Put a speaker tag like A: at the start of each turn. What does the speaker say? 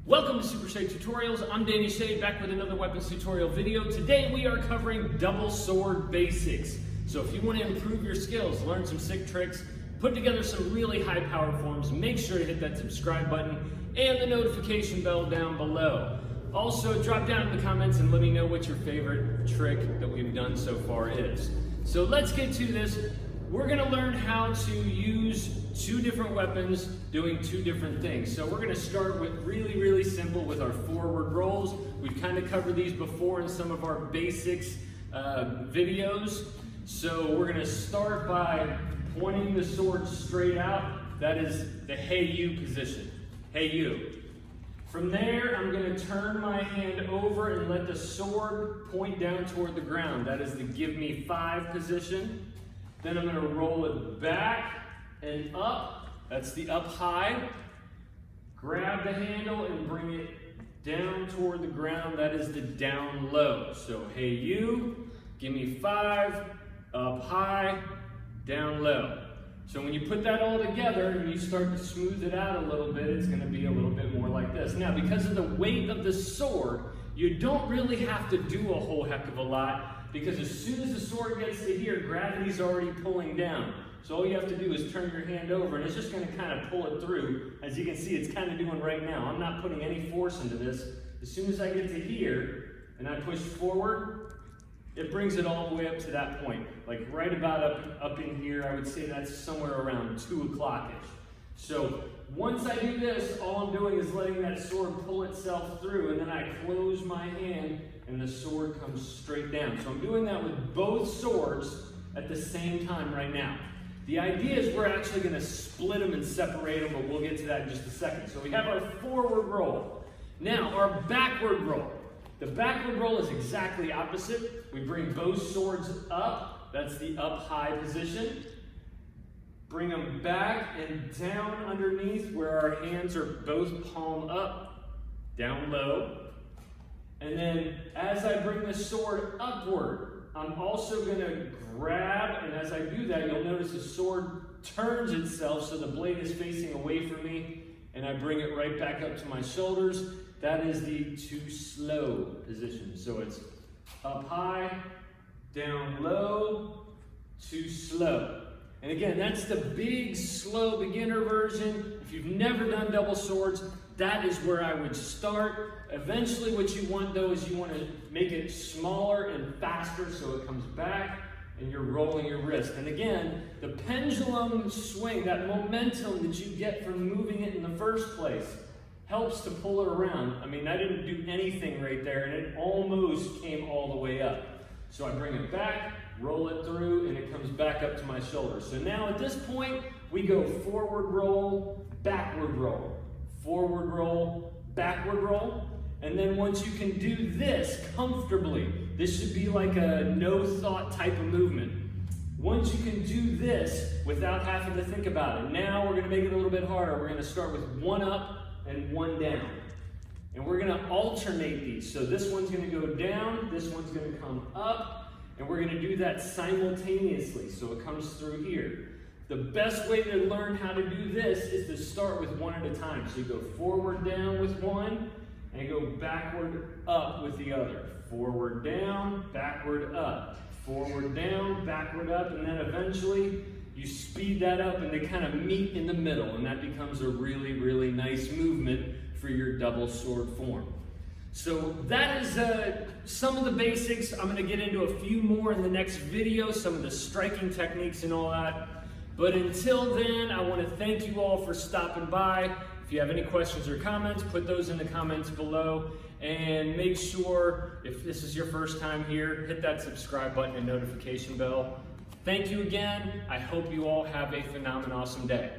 A: Welcome to Super Shade Tutorials. I'm Danny Shade, back with another weapons tutorial video. Today we are covering double sword basics. So if you want to improve your skills, learn some sick tricks, put together some really high power forms, make sure to hit that subscribe button and the notification bell down below. Also, drop down in the comments and let me know what your favorite trick that we've done so far is. So let's get to this. We're going to learn how to use two different weapons doing two different things. So we're going to start with really simple with our forward rolls. We've kind of covered these before in some of our basics videos. So we're going to start by pointing the sword straight out. That is the hey you position. Hey you. From there, I'm going to turn my hand over and let the sword point down toward the ground. That is the give me five position. Then I'm going to roll it back and up. That's the up high. Grab the handle and bring it down toward the ground. That is the down low. So hey you, give me five, up high, down low. So when you put that all together and you start to smooth it out a little bit, it's going to be a little bit more like this. Now, because of the weight of the sword, you don't really have to do a whole heck of a lot, because as soon as the sword gets to here, gravity's already pulling down. So all you have to do is turn your hand over and it's just going to kind of pull it through. As you can see, it's kind of doing right now. I'm not putting any force into this. As soon as I get to here and I push forward, it brings it all the way up to that point. Like right about up in here, I would say that's somewhere around 2 o'clock-ish. So once I do this, all I'm doing is letting that sword pull itself through, and then I close my hand and the sword comes straight down. So I'm doing that with both swords at the same time right now. The idea is we're actually going to split them and separate them, but we'll get to that in just a second. So we have our forward roll. Now our backward roll. The backward roll is exactly opposite. We bring both swords up. That's the up high position. Bring them back and down underneath where our hands are both palm up, down low. And then as I bring the sword upward, I'm also going to grab, and as I do that, you'll notice the sword turns itself so the blade is facing away from me, and I bring it right back up to my shoulders. That is the too slow position. So it's up high, down low, too slow. And again, that's the big, slow beginner version. If you've never done double swords, that is where I would start. Eventually what you want though is you want to make it smaller and faster so it comes back and you're rolling your wrist. And again, the pendulum swing, that momentum that you get from moving it in the first place, helps to pull it around. I mean, I didn't do anything right there and it almost came all the way up. So I bring it back, roll it through, and it comes back up to my shoulder. So now at this point, we go forward roll, backward roll, forward roll, backward roll. And then once you can do this comfortably, this should be like a no thought type of movement. Once you can do this without having to think about it, now we're gonna make it a little bit harder. We're gonna start with one up and one down. And we're gonna alternate these. So this one's gonna go down, this one's gonna come up, and we're gonna do that simultaneously. So it comes through here. The best way to learn how to do this is to start with one at a time. So you go forward down with one, and go backward up with the other. Forward down, backward up. Forward down, backward up, and then eventually you speed that up and they kind of meet in the middle, and that becomes a really nice movement for your double sword form. So that is some of the basics. I'm going to get into a few more in the next video, some of the striking techniques and all that. But until then, I want to thank you all for stopping by. If you have any questions or comments, put those in the comments below. And make sure, if this is your first time here, hit that subscribe button and notification bell. Thank you again. I hope you all have a phenomenal, awesome day.